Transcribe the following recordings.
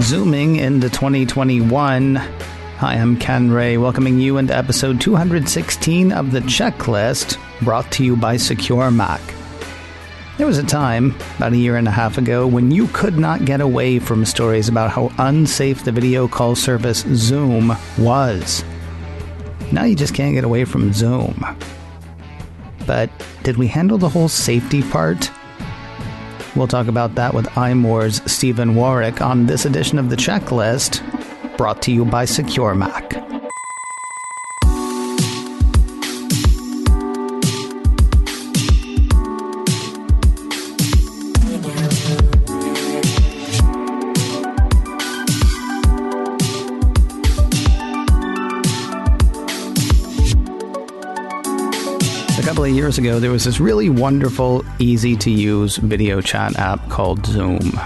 Zooming into 2021. Hi, I'm Ken Ray, welcoming you into episode 216 of The Checklist, brought to you by Secure Mac. There was a time, about a year and a half ago, when you could not get away from stories about how unsafe the video call service Zoom was. Now you just can't get away from Zoom. But did we handle the whole safety part? We'll talk about that with iMore's Stephen Warwick on this edition of The Checklist, brought to you by Secure Mac. A couple of years ago, there was this really wonderful, easy-to-use video chat app called Zoom.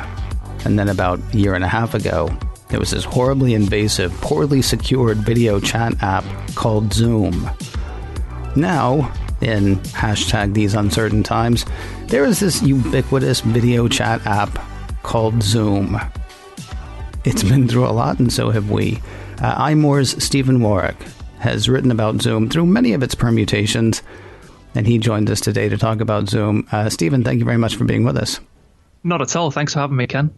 And then about a year and a half ago, there was this horribly invasive, poorly secured video chat app called Zoom. Now, in hashtag these uncertain times, there is this ubiquitous video chat app called Zoom. It's been through a lot, and so have we. iMore's Stephen Warwick has written about Zoom through many of its permutations, and he joined us today to talk about Zoom. Stephen, thank you very much for being with us. Not at all. Thanks for having me, Ken.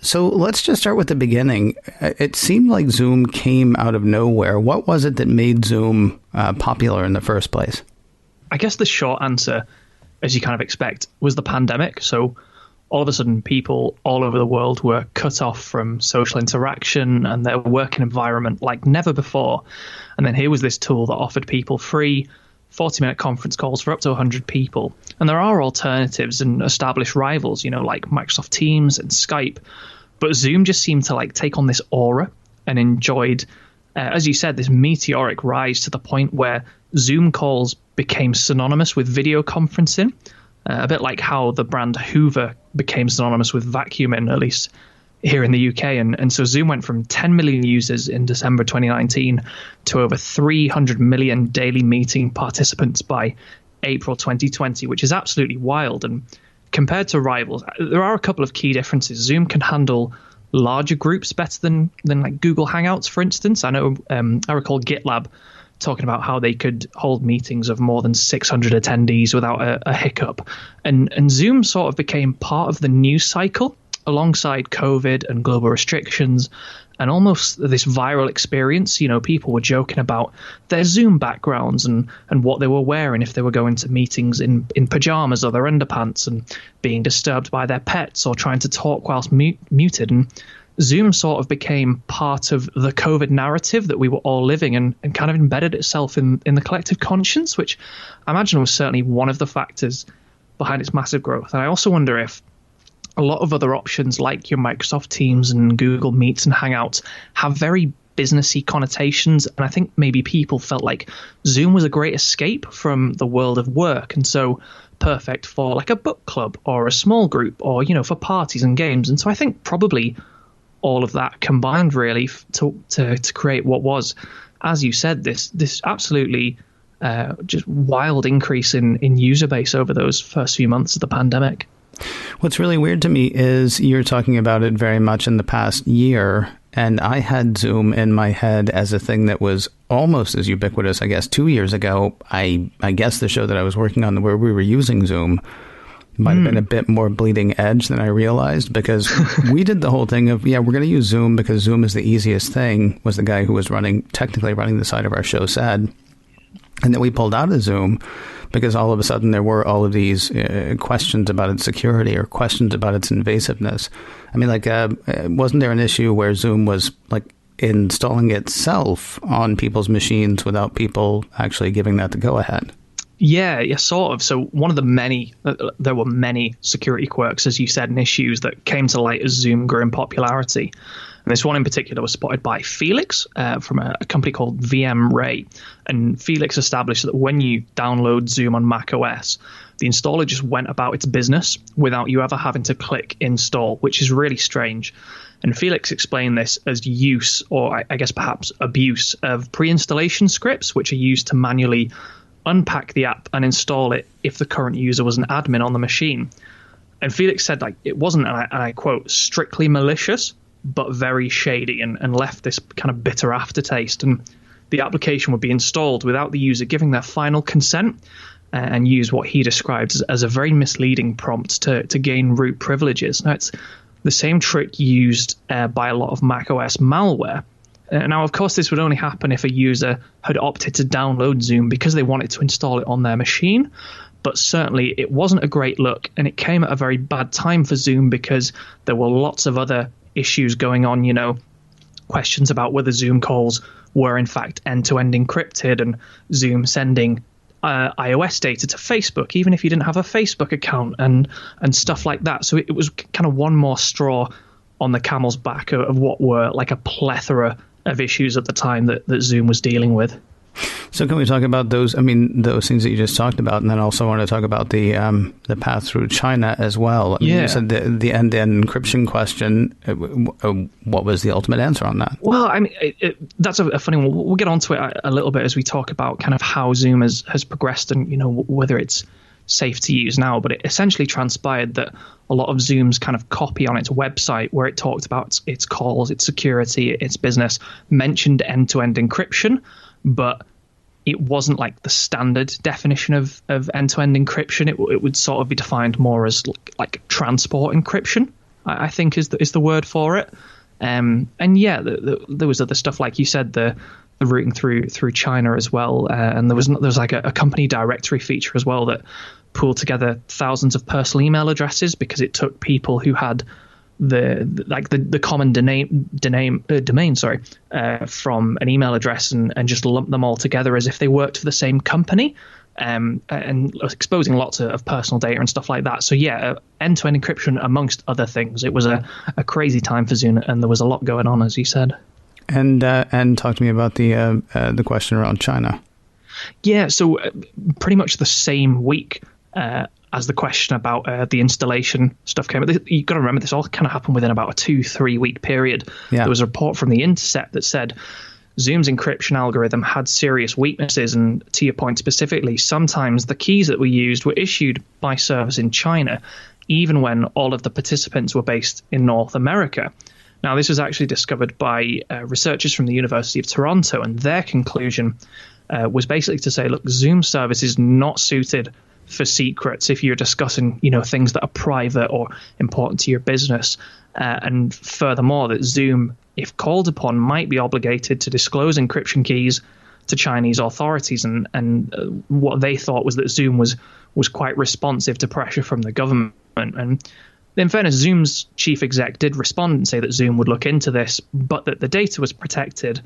So let's just start with the beginning. It seemed like Zoom came out of nowhere. What was it that made Zoom popular in the first place? I guess the short answer, as you kind of expect, was the pandemic. So all of a sudden, people all over the world were cut off from social interaction and their working environment like never before. And then here was this tool that offered people free 40-minute conference calls for up to 100 people. And there are alternatives and established rivals, like Microsoft Teams and Skype. But Zoom just seemed to take on this aura and enjoyed, as you said, this meteoric rise to the point where Zoom calls became synonymous with video conferencing, a bit like how the brand Hoover became synonymous with vacuuming, at least here in the UK. And so Zoom went from 10 million users in December 2019 to over 300 million daily meeting participants by April 2020, which is absolutely wild. And compared to rivals, there are a couple of key differences. Zoom can handle larger groups better than like Google Hangouts, for instance. I know I recall GitLab talking about how they could hold meetings of more than 600 attendees without a hiccup. And Zoom sort of became part of the news cycle alongside COVID and global restrictions and almost this viral experience. People were joking about their Zoom backgrounds and what they were wearing if they were going to meetings in pajamas or their underpants and being disturbed by their pets or trying to talk whilst muted. And Zoom sort of became part of the COVID narrative that we were all living and kind of embedded itself in the collective conscience, which I imagine was certainly one of the factors behind its massive growth. And I also wonder if a lot of other options like your Microsoft Teams and Google Meets and Hangouts have very businessy connotations. And I think maybe people felt like Zoom was a great escape from the world of work. And so perfect for like a book club or a small group or, for parties and games. And so I think probably all of that combined really to create what was, as you said, this absolutely just wild increase in user base over those first few months of the pandemic. What's really weird to me is you're talking about it very much in the past year, and I had Zoom in my head as a thing that was almost as ubiquitous, I guess, 2 years ago. I guess the show that I was working on where we were using Zoom might have been a bit more bleeding edge than I realized, because we did the whole thing of, we're going to use Zoom because Zoom is the easiest thing, was the guy who was technically running the side of our show said. And then we pulled out of Zoom because all of a sudden there were all of these questions about its security or questions about its invasiveness. I mean, wasn't there an issue where Zoom was installing itself on people's machines without people actually giving that the go-ahead? Yeah, sort of. So one of the there were many security quirks, as you said, and issues that came to light as Zoom grew in popularity. And this one in particular was spotted by Felix from a company called VMRay. And Felix established that when you download Zoom on macOS, the installer just went about its business without you ever having to click install, which is really strange. And Felix explained this as use, or I guess perhaps abuse, of pre-installation scripts, which are used to manually unpack the app and install it if the current user was an admin on the machine. And Felix said it wasn't, and I quote, strictly malicious, but very shady and left this kind of bitter aftertaste. And the application would be installed without the user giving their final consent and use what he described as a very misleading prompt to gain root privileges. Now, it's the same trick used by a lot of macOS malware. Now, of course, this would only happen if a user had opted to download Zoom because they wanted to install it on their machine. But certainly it wasn't a great look, and it came at a very bad time for Zoom because there were lots of other issues going on, questions about whether Zoom calls were in fact end-to-end encrypted, and Zoom sending iOS data to Facebook, even if you didn't have a Facebook account, and stuff like that. So it was kind of one more straw on the camel's back of what were like a plethora of issues at the time that Zoom was dealing with. So can we talk about those? I mean, those things that you just talked about, and then also want to talk about the path through China as well. I mean, you said the end-to-end encryption question. What was the ultimate answer on that? Well, I mean, that's a funny one. We'll get onto it a little bit as we talk about kind of how Zoom has progressed and whether it's safe to use now. But it essentially transpired that a lot of Zoom's kind of copy on its website, where it talked about its calls, its security, its business, mentioned end-to-end encryption, but it wasn't like the standard definition of end-to-end encryption. It would sort of be defined more as like transport encryption, I think is the word for it. And yeah, there was other stuff, like you said, the routing through China as well. And there was like a company directory feature as well that pooled together thousands of personal email addresses, because it took people who had the common domain from an email address and just lumped them all together as if they worked for the same company, and exposing lots of personal data and stuff like that. So yeah, end-to-end encryption amongst other things. It was a crazy time for Zoom, and there was a lot going on, as you said. And talk to me about the question around China. Yeah, so pretty much the same week as the question about the installation stuff came. You've got to remember, this all kind of happened within about a 2-3 week period. Yeah. There was a report from The Intercept that said Zoom's encryption algorithm had serious weaknesses, and to your point specifically, sometimes the keys that were used were issued by servers in China, even when all of the participants were based in North America. Now, this was actually discovered by researchers from the University of Toronto, and their conclusion was basically to say, look, Zoom service is not suited for secrets if you're discussing, things that are private or important to your business. And furthermore, that Zoom, if called upon, might be obligated to disclose encryption keys to Chinese authorities. And what they thought was that Zoom was quite responsive to pressure from the government. And in fairness, Zoom's chief exec did respond and say that Zoom would look into this, but that the data was protected.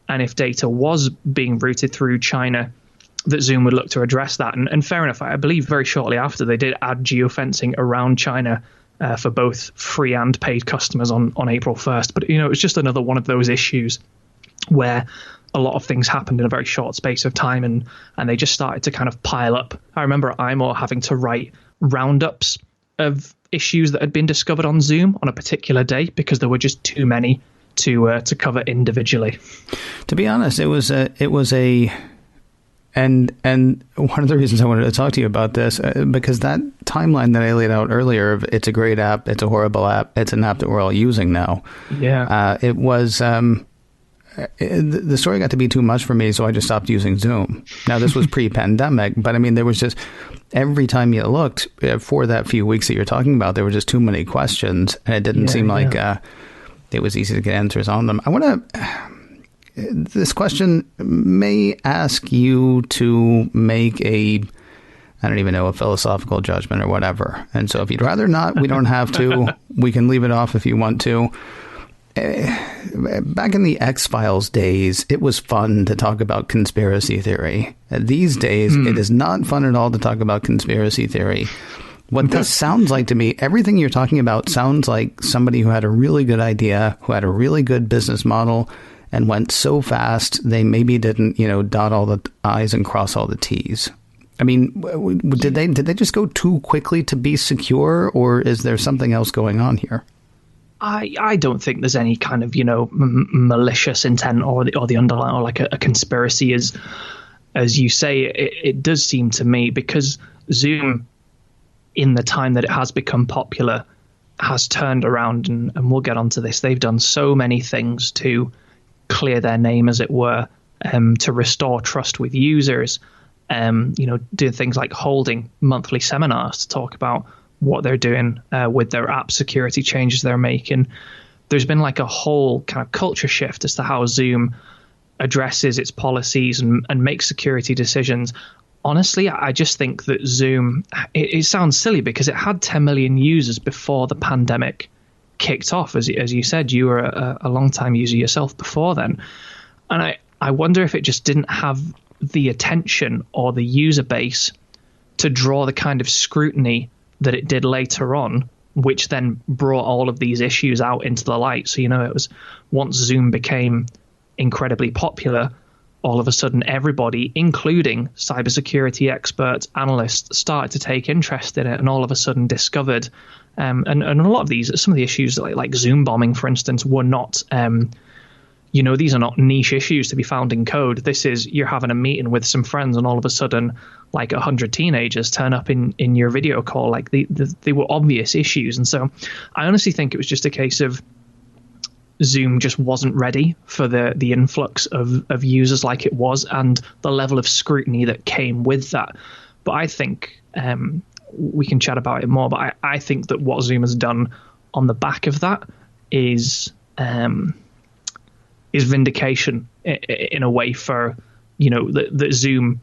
And if data was being routed through China, that Zoom would look to address that. And fair enough, I believe very shortly after, they did add geofencing around China for both free and paid customers on April 1st. But, it was just another one of those issues where a lot of things happened in a very short space of time, and they just started to kind of pile up. I remember at iMore having to write roundups of issues that had been discovered on Zoom on a particular day because there were just too many to cover individually. To be honest, it was a And one of the reasons I wanted to talk to you about this, because that timeline that I laid out earlier of it's a great app, it's a horrible app, it's an app that we're all using now. Yeah. It was, the story got to be too much for me, so I just stopped using Zoom. Now, this was pre-pandemic, but I mean, there was just, every time you looked for that few weeks that you're talking about, there were just too many questions, and it didn't seem like it was easy to get answers on them. I want to... This question may ask you to make I don't even know, a philosophical judgment or whatever. And so if you'd rather not, we don't have to. We can leave it off if you want to. Back in the X-Files days, it was fun to talk about conspiracy theory. These days, it is not fun at all to talk about conspiracy theory. What this sounds like to me, everything you're talking about sounds like somebody who had a really good idea, who had a really good business model, and went so fast they maybe didn't, dot all the I's and cross all the T's. I mean, did they just go too quickly to be secure, or is there something else going on here? I don't think there's any kind of, malicious intent or the underlying, or like a conspiracy, as you say. It does seem to me, because Zoom, in the time that it has become popular, has turned around, and we'll get onto this. They've done so many things to clear their name, as it were, to restore trust with users. Doing things like holding monthly seminars to talk about what they're doing with their app security changes they're making. There's been like a whole kind of culture shift as to how Zoom addresses its policies and makes security decisions. Honestly, I just think that Zoom, it sounds silly because it had 10 million users before the pandemic kicked off. As you said, you were a long-time user yourself before then. And I wonder if it just didn't have the attention or the user base to draw the kind of scrutiny that it did later on, which then brought all of these issues out into the light. So, it was once Zoom became incredibly popular, all of a sudden everybody, including cybersecurity experts, analysts, started to take interest in it, and all of a sudden discovered and a lot of these, some of the issues like Zoom bombing, for instance, were not these are not niche issues to be found in code. This is, you're having a meeting with some friends and all of a sudden like 100 teenagers turn up in your video call. Like they were obvious issues. And so I honestly think it was just a case of Zoom just wasn't ready for the influx of users like it was, and the level of scrutiny that came with that. But I think we can chat about it more, but I think that what Zoom has done on the back of that is vindication in a way for, that Zoom,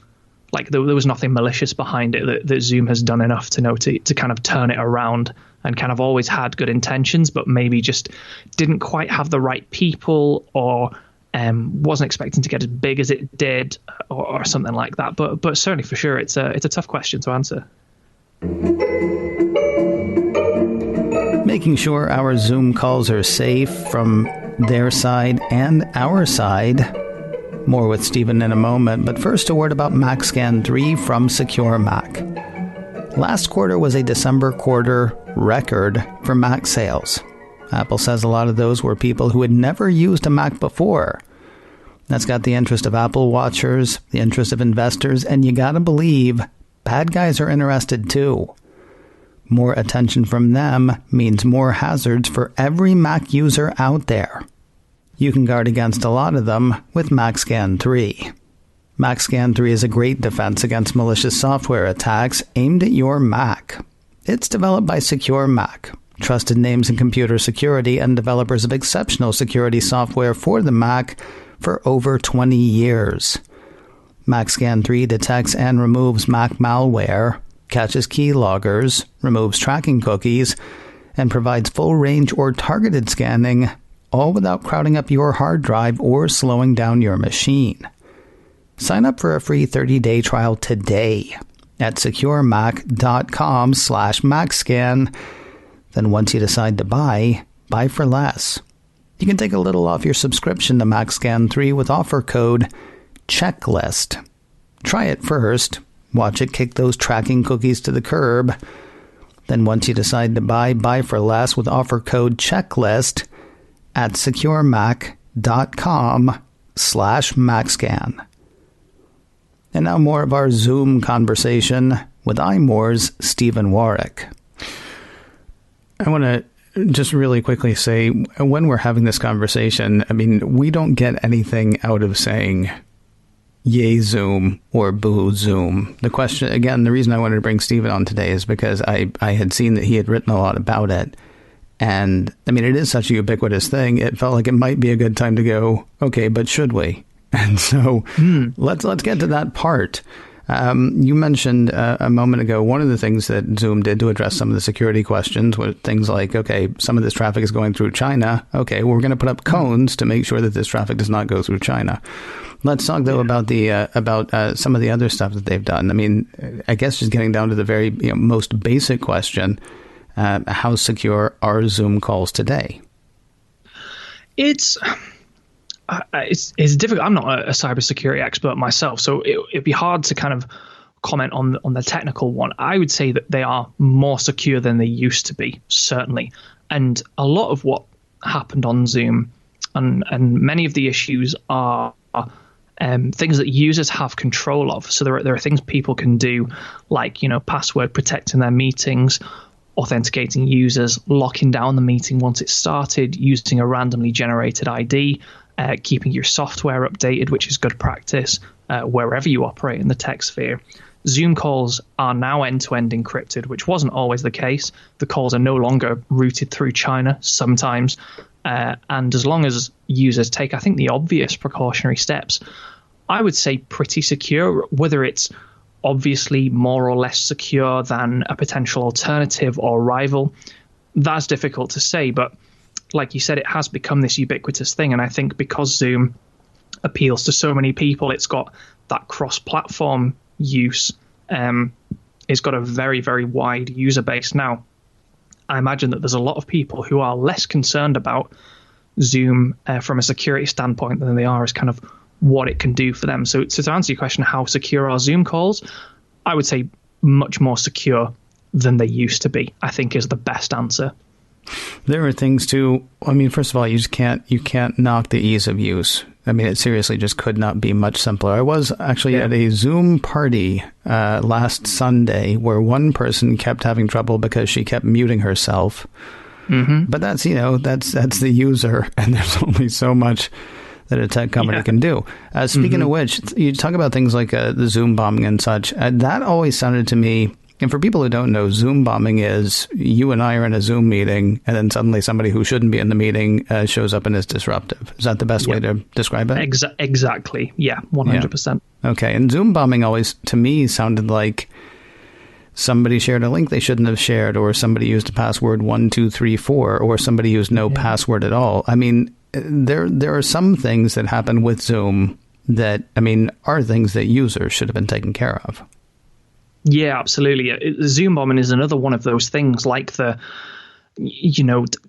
like there was nothing malicious behind it, that Zoom has done enough to know to kind of turn it around, and kind of always had good intentions, but maybe just didn't quite have the right people, or wasn't expecting to get as big as it did, or something like that. But certainly for sure, it's a tough question to answer. Making sure our Zoom calls are safe from their side and our side. More with Stephen in a moment, but first a word about MacScan 3 from Secure Mac. Last quarter was a December quarter record for Mac sales. Apple says a lot of those were people who had never used a Mac before. That's got the interest of Apple watchers, the interest of investors, and you gotta believe bad guys are interested too. More attention from them means more hazards for every Mac user out there. You can guard against a lot of them with MacScan 3. MacScan 3 is a great defense against malicious software attacks aimed at your Mac. It's developed by Secure Mac, trusted names in computer security and developers of exceptional security software for the Mac for over 20 years. MacScan 3 detects and removes Mac malware, catches keyloggers, removes tracking cookies, and provides full-range or targeted scanning, all without crowding up your hard drive or slowing down your machine. Sign up for a free 30-day trial today at securemac.com/MacScan. Then once you decide to buy for less. You can take a little off your subscription to MacScan 3 with offer code CHECKLIST. Try it first. Watch it kick those tracking cookies to the curb. Then once you decide to buy for less with offer code CHECKLIST at securemac.com/MacScan. And now more of our Zoom conversation with iMore's Stephen Warwick. I want to just really quickly say, when we're having this conversation, I mean, we don't get anything out of saying yay Zoom or boo Zoom. The question, again, the reason I wanted to bring Stephen on today is because I had seen that he had written a lot about it. And I mean, it is such a ubiquitous thing. It felt like it might be a good time to go, okay, but should we? And so let's get to that part. You mentioned a moment ago, one of the things that Zoom did to address some of the security questions were things like, okay, some of this traffic is going through China. Okay, we're going to put up cones to make sure that this traffic does not go through China. Let's talk, though, about some of the other stuff that they've done. I mean, I guess just getting down to the very most basic question, how secure are Zoom calls today? It's difficult. I'm not a cybersecurity expert myself, so it'd be hard to kind of comment on the technical one. I would say that they are more secure than they used to be, certainly. And a lot of what happened on Zoom and many of the issues are things that users have control of. So there are things people can do, like password protecting their meetings, authenticating users, locking down the meeting once it started, using a randomly generated ID, keeping your software updated, which is good practice wherever you operate in the tech sphere. Zoom calls are now end-to-end encrypted, which wasn't always the case. The calls are no longer routed through China sometimes. And as long as users take, I think, the obvious precautionary steps, I would say pretty secure. Whether it's obviously more or less secure than a potential alternative or rival, that's difficult to say. But like you said, it has become this ubiquitous thing. And I think because Zoom appeals to so many people, it's got that cross-platform use. It's got a very, very wide user base now. I imagine that there's a lot of people who are less concerned about Zoom from a security standpoint than they are as kind of what it can do for them. So to answer your question, how secure are Zoom calls? I would say much more secure than they used to be, I think, is the best answer. There are things too. I mean, first of all, you can't knock the ease of use. I mean, it seriously just could not be much simpler. I was actually at a Zoom party last Sunday where one person kept having trouble because she kept muting herself. Mm-hmm. But that's the user, and there's only so much that a tech company can do. Speaking of which, you talk about things like the Zoom bombing and such. That always sounded to me. And for people who don't know, Zoom bombing is you and I are in a Zoom meeting, and then suddenly somebody who shouldn't be in the meeting shows up and is disruptive. Is that the best way to describe it? Exactly. Yeah, 100%. Yeah. Okay. And Zoom bombing always, to me, sounded like somebody shared a link they shouldn't have shared, or somebody used a password 1234, or somebody used no password at all. I mean, there are some things that happen with Zoom that, I mean, are things that users should have been taken care of. Yeah, absolutely. Zoom bombing is another one of those things, like the,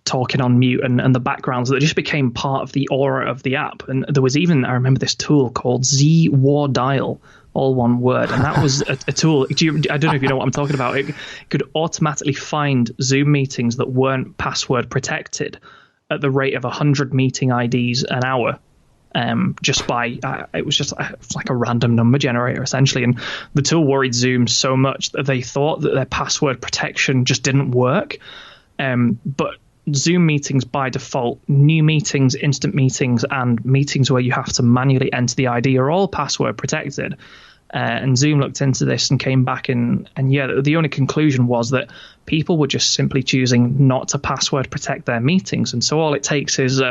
talking on mute and the backgrounds that just became part of the aura of the app. And there was even, I remember this tool called ZWarDial, all one word. And that was a tool. I don't know if you know what I'm talking about. It could automatically find Zoom meetings that weren't password protected at the rate of 100 meeting IDs an hour. Just by it was like a random number generator essentially, and the tool worried Zoom so much that they thought that their password protection just didn't work. But Zoom meetings by default, new meetings, instant meetings, and meetings where you have to manually enter the ID are all password protected. And Zoom looked into this and came back and the only conclusion was that people were just simply choosing not to password protect their meetings, and so all it takes is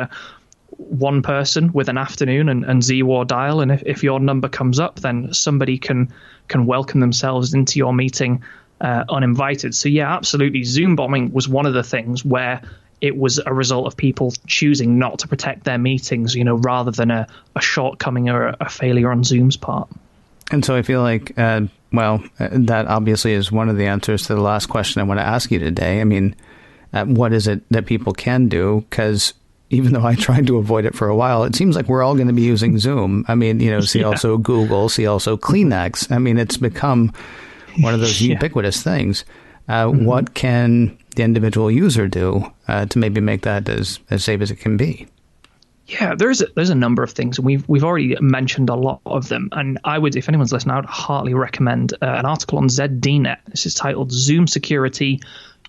one person with an afternoon and ZWarDial, and if your number comes up, then somebody can welcome themselves into your meeting uninvited. So yeah, absolutely. Zoom bombing was one of the things where it was a result of people choosing not to protect their meetings, rather than a shortcoming or a failure on Zoom's part. And so I feel like, that obviously is one of the answers to the last question I want to ask you today. I mean, what is it that people can do? Because even though I tried to avoid it for a while, it seems like we're all going to be using Zoom. I mean, see also Google, see also Kleenex. I mean, it's become one of those ubiquitous things. What can the individual user do to maybe make that as safe as it can be? Yeah, there's a number of things, and we've already mentioned a lot of them. And I would, if anyone's listening, I would heartily recommend an article on ZDNet. This is titled "Zoom Security: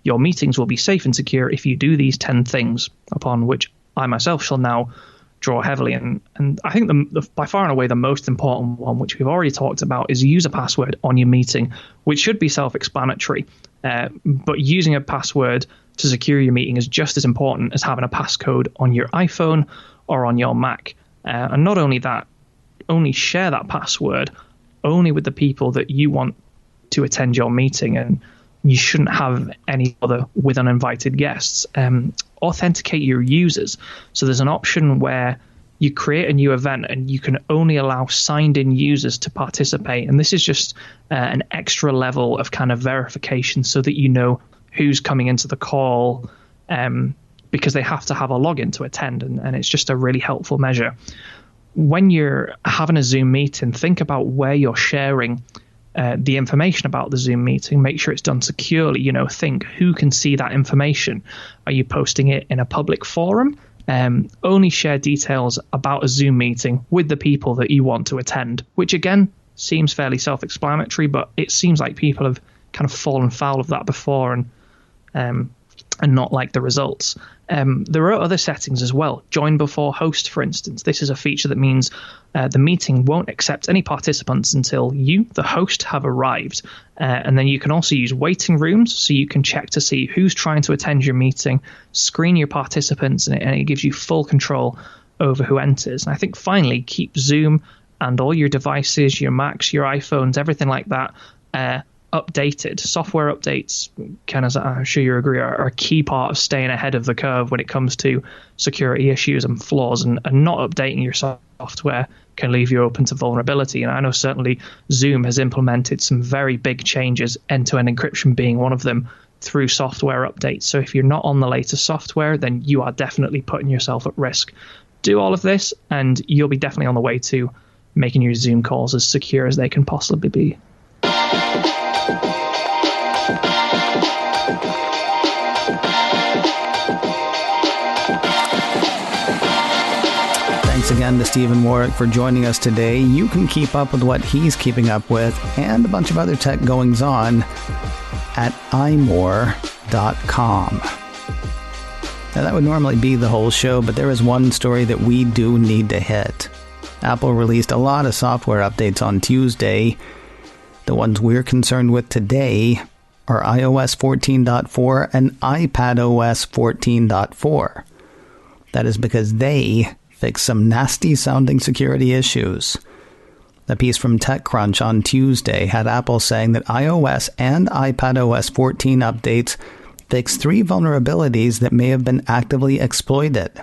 Your Meetings Will Be Safe and Secure If You Do These 10 Things," upon which I myself shall now draw heavily. And I think the by far and away the most important one, which we've already talked about, is use a password on your meeting, which should be self-explanatory. But using a password to secure your meeting is just as important as having a passcode on your iPhone or on your Mac. And not only that, only share that password only with the people that you want to attend your meeting, and you shouldn't have any other with uninvited guests. Authenticate your users. So there's an option where you create a new event and you can only allow signed in users to participate. And this is just an extra level of kind of verification so that you know who's coming into the call, because they have to have a login to attend. And it's just a really helpful measure. When you're having a Zoom meeting, think about where you're sharing the information about the Zoom meeting. Make sure it's done securely. Think who can see that information. Are you posting it in a public forum? Only share details about a Zoom meeting with the people that you want to attend, which again seems fairly self-explanatory, but it seems like people have kind of fallen foul of that before. And and not like the results. There are other settings as well. Join before host, for instance. This is a feature that means the meeting won't accept any participants until you, the host, have arrived. And then you can also use waiting rooms, so you can check to see who's trying to attend your meeting, screen your participants, and it gives you full control over who enters. And I think finally, keep Zoom and all your devices, your Macs, your iPhones, everything like that, updated. Software updates, Ken, as I'm sure you agree, are a key part of staying ahead of the curve when it comes to security issues and flaws, and not updating your software can leave you open to vulnerability. And I know certainly Zoom has implemented some very big changes, end-to-end encryption being one of them, through software updates. So if you're not on the latest software, then you are definitely putting yourself at risk. Do all of this and you'll be definitely on the way to making your Zoom calls as secure as they can possibly be. Thanks again to Stephen Warwick for joining us today. You can keep up with what he's keeping up with and a bunch of other tech goings-on at iMore.com. Now, that would normally be the whole show, but there is one story that we do need to hit. Apple released a lot of software updates on Tuesday. The ones we're concerned with today are iOS 14.4 and iPadOS 14.4. That is because they fix some nasty-sounding security issues. A piece from TechCrunch on Tuesday had Apple saying that iOS and iPadOS 14 updates fix 3 vulnerabilities that may have been actively exploited.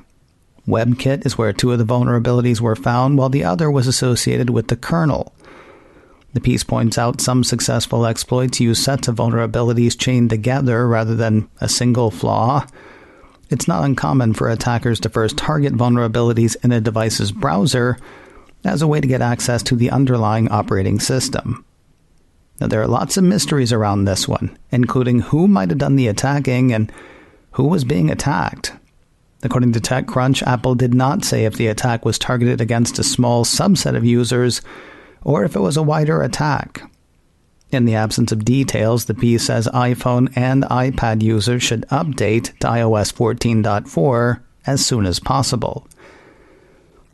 WebKit is where 2 of the vulnerabilities were found, while the other was associated with the kernel. The piece points out some successful exploits use sets of vulnerabilities chained together rather than a single flaw. It's not uncommon for attackers to first target vulnerabilities in a device's browser as a way to get access to the underlying operating system. Now, there are lots of mysteries around this one, including who might have done the attacking and who was being attacked. According to TechCrunch, Apple did not say if the attack was targeted against a small subset of users or if it was a wider attack. In the absence of details, the piece says iPhone and iPad users should update to iOS 14.4 as soon as possible.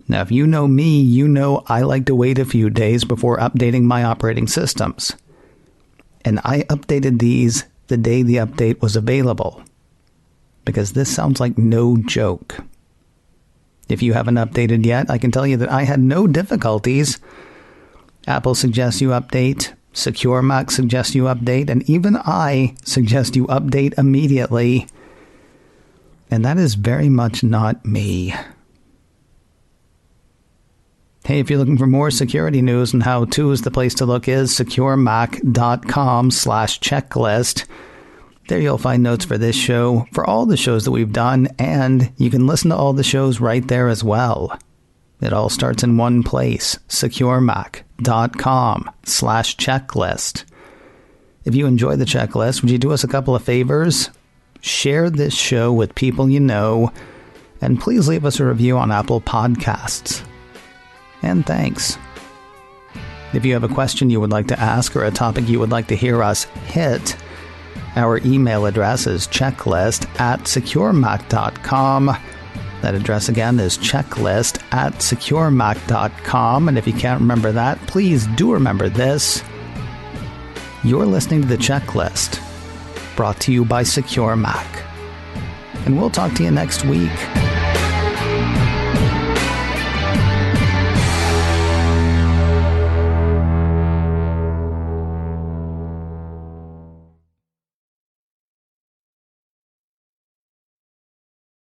Now, if you know me, you know I like to wait a few days before updating my operating systems. And I updated these the day the update was available, because this sounds like no joke. If you haven't updated yet, I can tell you that I had no difficulties. Apple suggests you update, Secure Mac suggests you update, and even I suggest you update immediately. And that is very much not me. Hey, if you're looking for more security news and how-tos, the place to look is securemac.com/checklist. There you'll find notes for this show, for all the shows that we've done, and you can listen to all the shows right there as well. It all starts in one place, securemac.com/checklist. If you enjoy the checklist, would you do us a couple of favors? Share this show with people you know, and please leave us a review on Apple Podcasts. And thanks. If you have a question you would like to ask or a topic you would like to hear us hit, our email address is checklist@securemac.com. That address again is checklist@securemac.com. And if you can't remember that, please do remember this. You're listening to The Checklist, brought to you by Secure Mac. And we'll talk to you next week.